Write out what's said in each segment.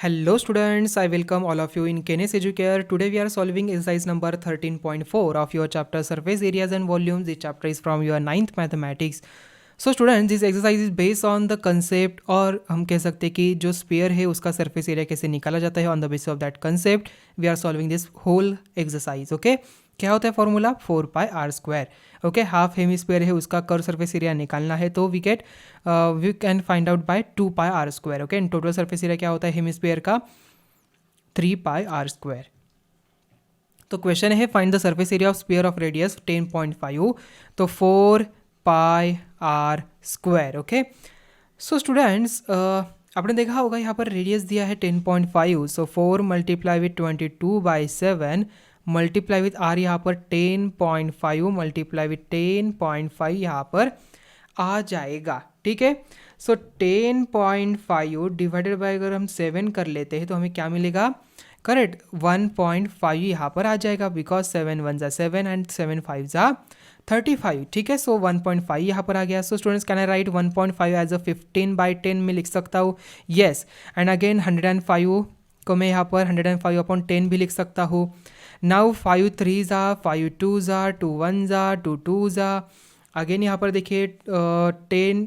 Hello students, I welcome all of you in Kenes Educare. Today we are solving exercise number 13.4 of your chapter surface areas and volumes. This chapter is from your ninth mathematics. So students, this exercise is based on the concept और हम कह सकते हैं कि जो spare है उसका surface area कैसे निकाला जाता है on the basis of that concept we are solving this whole exercise okay क्या होता है formula 4πr²। Okay half hemisphere है उसका कर्व सरफेस एरिया निकालना है तो we can find out by 2πr²। Okay and total surface area क्या होता है हेमिस्फीयर का 3πr²। तो क्वेश्चन है find the surface area of sphere of radius 10.5 तो 4πr²। ओके सो स्टूडेंट्स आपने देखा होगा यहाँ पर रेडियस दिया है 10.5 so 4 multiply with 22/7 multiply with R यहाँ पर 10.5 मल्टीप्लाई विथ 10.5 यहाँ पर आ जाएगा। ठीक है सो 10.5 डिवाइडेड बाय अगर हम 7 कर लेते हैं तो हमें क्या मिलेगा करेक्ट 1.5 यहाँ पर आ जाएगा बिकॉज 7 1 ज़ा 7 एंड 7 5 ज़ा 35। ठीक है सो 1.5 यहाँ पर आ गया। So students can I write 1.5 as a 15/10 में लिख सकता हूँ येस एंड अगेन 105 को मैं यहाँ पर 105/10 भी लिख सकता हूँ। नाउ 5 3 ज़ा 5 2 ज़ा 2 1 ज़ा 2 2 ज़ा अगेन यहाँ पर देखिए 10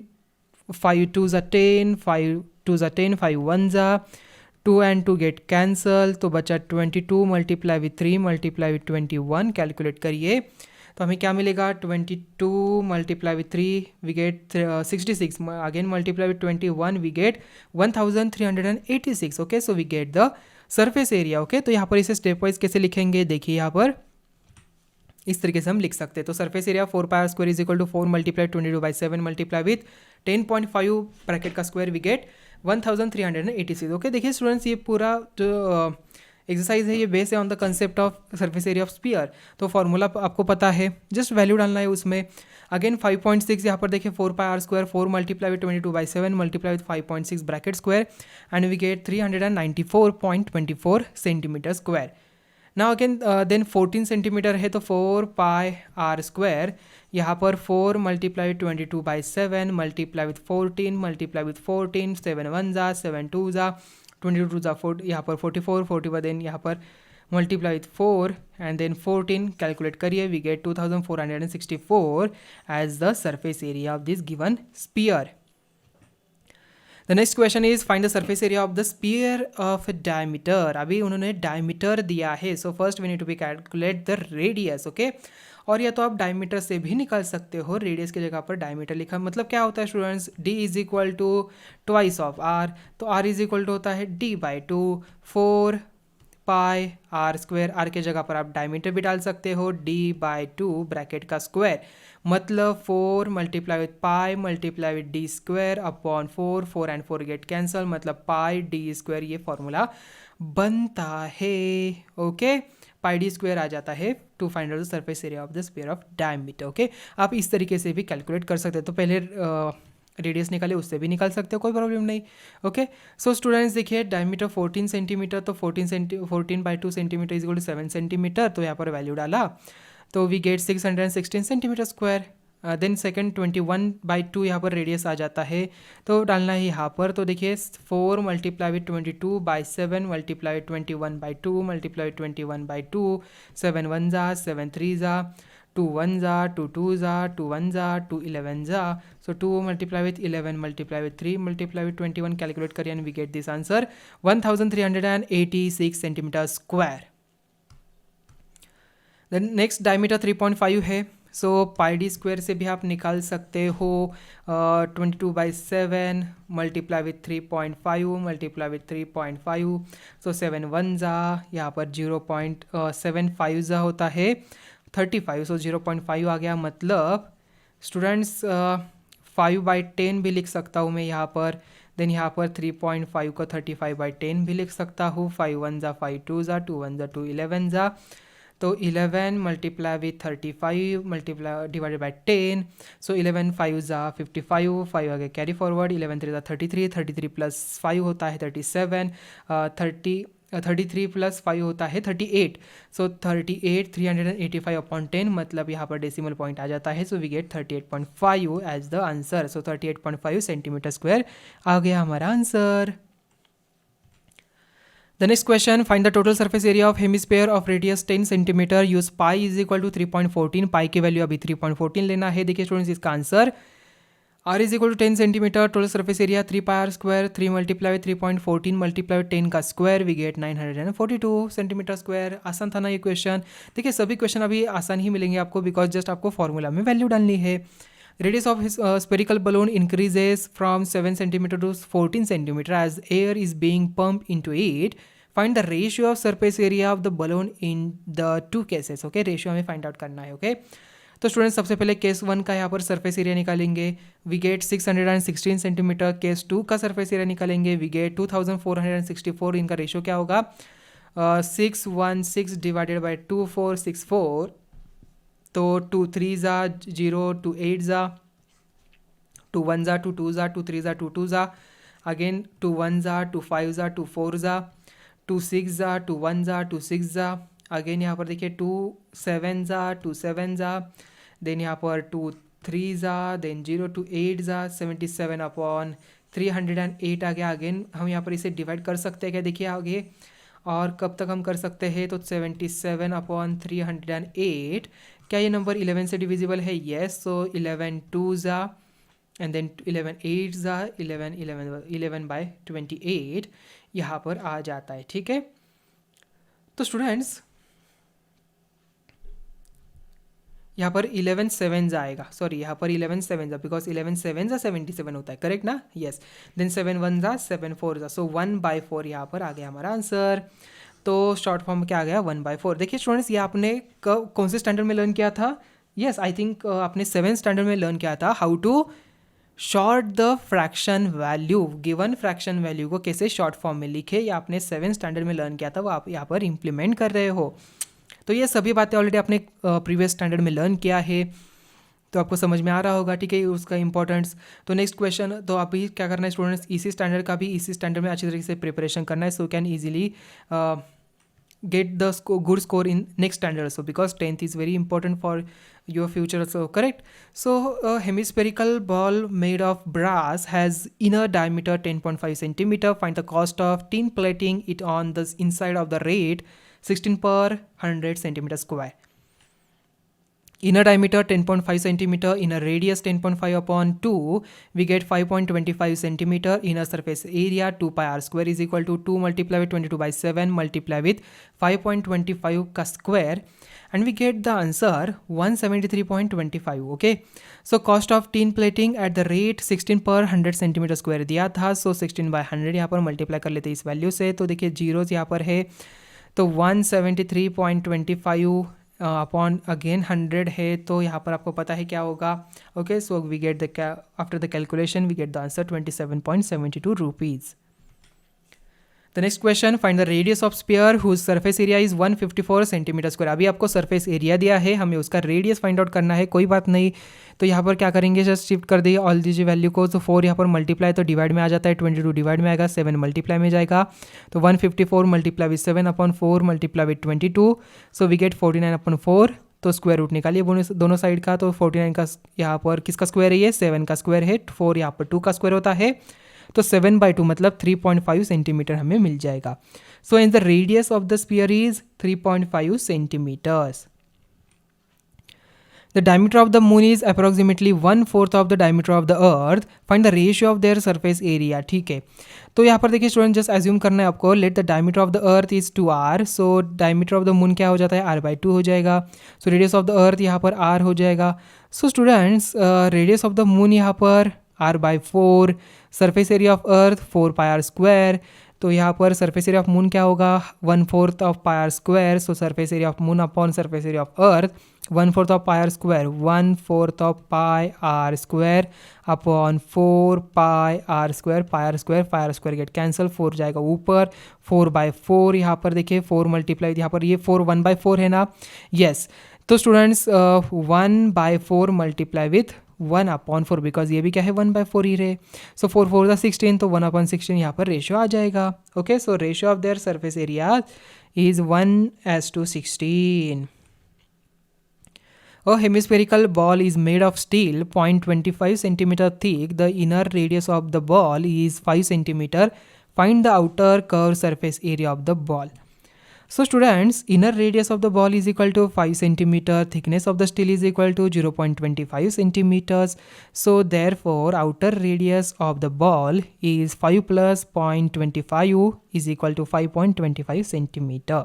5 2 ज़ा 10 5 2 ज़ा 10 5 1 ज़ा 2 and 2 गेट कैंसल तो बचा 22 multiply with 3 multiply with 21 calculate करिए तो हमें क्या मिलेगा 22 multiply with 3 we get 66 again multiply with 21 we get 1386। Okay so we get the surface area. Okay तो यहाँ पर इसे स्टेप वाइज कैसे लिखेंगे देखिए यहाँ पर इस तरीके से हम लिख सकते हैं तो surface area 4πr² is equal to 4 multiply 22/7 multiply with 10.5 bracket का स्क्वायर वी गेट 1386। ओके देखिए स्टूडेंट्स ये पूरा जो एक्सरसाइज है ये बेस है on the concept of surface area of sphere. तो फॉर्मूला आपको पता है जस्ट वैल्यू डालना है उसमें अगेन 5.6 यहाँ पर देखिए 4πr² 4 multiply with 22/7 multiply with 5.6 bracket square and we get 394.24 centimetre square. Now again then 14 centimetre है तो 4πr² यहाँ पर 4 multiply 22/7 multiply with 14 multiply with 14 7 1 ज़ा 7 2 ज़ा 22 ज़ा 4 यहाँ पर 44 41 देन यहाँ पर multiply with 4 and then 14 calculate करिए we get 2464 as the surface area of this given sphere. The next question is find the surface area of the sphere of diameter. अभी उन्होंने डायमीटर दिया है so first we need to be calculate the radius. Okay और या तो आप diameter से भी निकाल सकते हो रेडियस की जगह पर डायमीटर लिखा मतलब क्या होता है students d is equal to twice of R तो r इज इक्वल टू होता है d/2 4πr²। आर के जगह पर आप डायमीटर भी डाल सकते हो d/2 ब्रैकेट का स्क्वायर मतलब 4 multiply with pi multiply with D square upon 4 4 and 4 get cancel मतलब पाई डी स्क्वायर ये फॉर्मूला बनता है। ओके पाई डी स्क्वायर आ जाता है to find out the surface area of the sphere of diameter. Okay आप इस तरीके से भी कैलकुलेट कर सकते हो तो पहले रेडियस निकाले उससे भी निकाल सकते हो कोई प्रॉब्लम नहीं। ओके सो स्टूडेंट्स देखिए डायमीटर 14 सेंटीमीटर तो 14/2 centimetre is equal to 7 centimetre तो यहाँ पर वैल्यू डाला तो we get 616 centimetre square. Then second 21/2 यहाँ पर रेडियस आ जाता है तो डालना है यहाँ पर तो देखिए 4 multiply with 22/7 multiply with 21/2 multiply with 21/2 7 1 ज़ा 7 3 ज़ा 2 1 ज़ा 2 2 ज़ा 2 1 ज़ा 2 11 ज़ा so 2 multiply with 11 multiply with 3 multiply with 21 calculate करिए and we get this answer 1386 centimetre square. Then next diameter 3.5 है सो पाई डी स्क्वायर से भी आप निकाल सकते हो 22/7 मल्टीप्लाई विथ 3.5 मल्टीप्लाई विथ 3.5 सो 7 1 ज़ा यहाँ पर 0.75 ज़ा होता है 35 सो 0.5 आ गया मतलब स्टूडेंट्स 5/10 भी लिख सकता हूँ मैं यहाँ पर देन यहाँ पर 3.5 को 35/10 भी लिख सकता हूँ 5 1 ज़ा 5 2 ज़ा 2 1 ज़ा 2 11 ज़ा तो 11 multiply with 35 multiply divided by 10 सो 11 5 ज़ा 55 5 आगे कैरी फॉरवर्ड 11 3 ज़ा 33 प्लस 5 होता है 37 33 प्लस 5 होता है 38 सो 38 385/10 मतलब यहाँ पर डेसिमल पॉइंट आ जाता है so we get 38.5 as the answer. So 38.5 centimetre square आ गया हमारा answer. The next question, find the total surface area of hemisphere of radius 10 cm. use pi is equal to 3.14. pi की value अभी 3.14 लेना है. देखिए स्टूडेंट्स इसका answer r is equal to 10 centimeter. Total surface area 3 pi r square. 3 multiply with 3.14 multiply with 10 का square, we get 942 centimeter square. आसान था ना ये क्वेश्चन. देखिए सभी क्वेश्चन अभी आसान ही मिलेंगे आपको बिकॉज जस्ट आपको फॉर्मूला में वैल्यू डालनी है. Radius of his spherical balloon increases from 7 centimeter to 14 centimeter as air is being pumped into it. Find the ratio of surface area of the balloon in the two cases. Okay, ratio हमें find out करना है. Okay, तो student सबसे पहले case 1 का यहाँ पर surface area निकालेंगे. We get 616 centimetre. केस 2 का सरफेस एरिया निकालेंगे. We get 2464. इनका रेशियो क्या होगा? 616 डिवाइडेड बाई 2464. तो 2 3 ज़ा 0, 2 8 ज़ा 2 1 ज़ा 2 2 ज़ा 2 3 ज़ा 2 2 ज़ा अगेन 2 1 ज़ा 2 5 ज़ा 2 4 ज़ा 2 6 ज़ा 2 1 ज़ा 2 6 ज़ा अगेन यहाँ पर देखिए 2 7 ज़ा 2 7 ज़ा देन यहाँ पर 2 3 ज़ा देन 0 2 8 ज़ा 77 अपॉन 308 आ गया. अगेन हम यहाँ पर इसे डिवाइड कर सकते हैं क्या? देखिए आगे और कब तक हम कर सकते हैं? तो 77 अपॉन 308. क्या ये नंबर 11 से डिविजिबल है? येस. सो 11 2 ज़ा एंड देन 11 8 ज़ा 11 बाई 28 यहाँ पर आ जाता है. ठीक है, तो स्टूडेंट्स यहाँ पर 11 7 आएगा. सॉरी, यहाँ पर 11 7 बिकॉज 11 7 77 होता है. करेक्ट ना? यस. देन 7 1 7 4 सो 1/4 यहाँ पर आ गया हमारा आंसर. तो शॉर्ट फॉर्म क्या आ गया? 1/4. देखिए स्टूडेंट्स ये आपने कौन से स्टैंडर्ड में लर्न किया था? यस, आई थिंक आपने 7th स्टैंडर्ड में लर्न किया था how to sort the fraction value. Given fraction value को कैसे शॉर्ट फॉर्म में लिखे, ये आपने 7th स्टैंडर्ड में लर्न किया था, वो आप यहाँ पर इम्प्लीमेंट कर रहे हो. तो ये सभी बातें ऑलरेडी आपने प्रीवियस स्टैंडर्ड में लर्न किया है, तो आपको समझ में आ रहा होगा. ठीक है, उसका इंपॉर्टेंस. तो नेक्स्ट क्वेश्चन, तो अभी क्या करना है स्टूडेंट्स? इसी स्टैंडर्ड का भी इसी स्टैंडर्ड में अच्छी तरीके से प्रिपरेशन करना है, so can easily get the good score in next standard also, because 10th is very important for your future also. Correct? So a hemispherical ball made of brass has inner diameter 10.5 centimeter. Find the cost of tin plating it on the inside of the rate 16 per 100 centimeter square. Inner diameter 10.5 centimeter, inner radius 10.5 upon 2, we get 5.25 centimeter. Inner surface area 2 pi r square is equal to 2 multiply with 22/7 multiply with 5.25 का square, and we get the answer 173.25. okay, so cost of tin plating at the rate 16 per 100 centimeter square दिया था. so 16/100 यहाँ पर multiply कर लेते हैं इस value से. तो देखिए जीरोज यहाँ पर है, तो 173.25 अपॉन अगेन 100 है, तो यहाँ पर आपको पता है क्या होगा. Okay, so we get the after the calculation we get the answer 27.72 rupees. The next question, find the radius of sphere whose surface area is 154 centimetre square. अभी आपको सरफेस एरिया दिया है, हमें उसका रेडियस फाइंड आउट करना है. कोई बात नहीं, तो यहाँ पर क्या करेंगे, जस्ट शिफ्ट कर दिए ऑल दीजिए वैल्यू को. तो 4 यहाँ पर मल्टीप्लाई तो डिवाइड में आ जाता है, 22 डिवाइड में आएगा, 7 मल्टीप्लाई में जाएगा. तो 154 multiply with 7 upon 4 multiply with 22, so we get 49 upon 4. तो स्क्वायर रूट निकालिए दोनों साइड का. तो 49 का यहाँ पर किसका स्क्वायर है? ये 7 का स्क्वायर है. 4 यहाँ पर 2 का स्क्वायर होता है, तो 7/2 मतलब 3.5 सेंटीमीटर हमें मिल जाएगा. So in the radius of the sphere is 3.5 centimetres. The diameter of the moon is approximately 1/4 of the diameter of the earth. Find the ratio of their surface area. ठीक है, तो यहाँ पर देखिए स्टूडेंट जस्ट एज्यूम करना है आपको, let the diameter of the earth is 2r. So diameter of the moon क्या हो जाता है? r/2 हो जाएगा. सो रेडियस ऑफ द अर्थ यहाँ पर r हो जाएगा. So students radius of the moon यहाँ पर r/4, surface area of earth 4 pi r square. तो यहाँ पर सरफेस एरिया ऑफ मून क्या होगा? 1/4 of pi r square. So surface area of moon upon surface area of earth 1/4 of pi r square, 1/4 of pi r square upon 4 pi r square. pi r square get cancel, 4 जाएगा ऊपर, 4/4 यहाँ पर देखिए 4 multiply, यहाँ पर ये 4 1/4 है ना. यस, तो स्टूडेंट्स 1/4 मल्टीप्लाई विथ 1/4, बिकॉज ये भी क्या है 1/4 ही रहे. सो 4 4 16, तो 1/16 यहाँ पर रेशियो आ जाएगा. Okay, so ratio of their surface area is 1:16. A hemispherical ball is made of steel 0.25 centimeter thick. The inner radius of the ball is 5 centimeter. Find the outer curve surface area of the ball. So students, inner radius of the ball is equal to 5 centimeter, thickness of the steel is equal to 0.25 centimeters. So therefore, outer radius of the ball is 5 plus 0.25 is equal to 5.25 centimeter.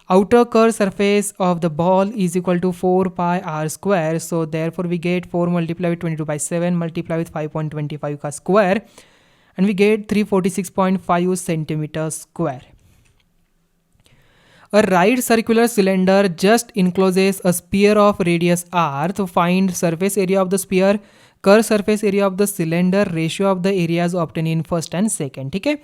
Outer curved surface of the ball is equal to 4 pi r square. So therefore, we get 4 multiplied with 22 by 7 multiplied with 5.25 ka square, and we get 346.5 centimeters square. A right circular cylinder just encloses a sphere of radius r. To find surface area of the sphere, curved surface area of the cylinder, ratio of the areas obtained in first and second. ठीक है,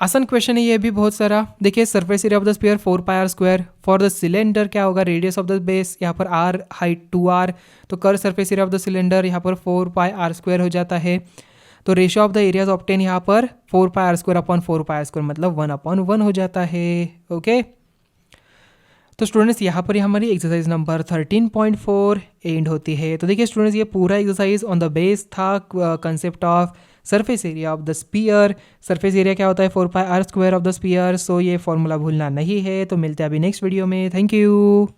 आसान question है ये भी बहुत सारा. देखिए surface area of the sphere 4 pi are square. For the cylinder क्या होगा, रेडियस ऑफ द बेस यहाँ पर आर, हाइट 2r, तो curve surface area of the cylinder यहाँ पर 4 पाई आर स्क्वायर हो जाता है. तो ratio of the areas obtain यहाँ पर 4 pi are square upon 4 pi are square मतलब 1/1 हो जाता है. ओके, तो स्टूडेंट्स यहाँ पर हमारी एक्सरसाइज नंबर 13.4 एंड होती है. तो देखिए स्टूडेंट्स, ये पूरा एक्सरसाइज ऑन द बेस था concept of surface area of the sphere. Surface area क्या होता है, 4 pi are square of the sphere. So ये फॉर्मूला भूलना नहीं है. तो मिलते हैं अभी नेक्स्ट वीडियो में. Thank you.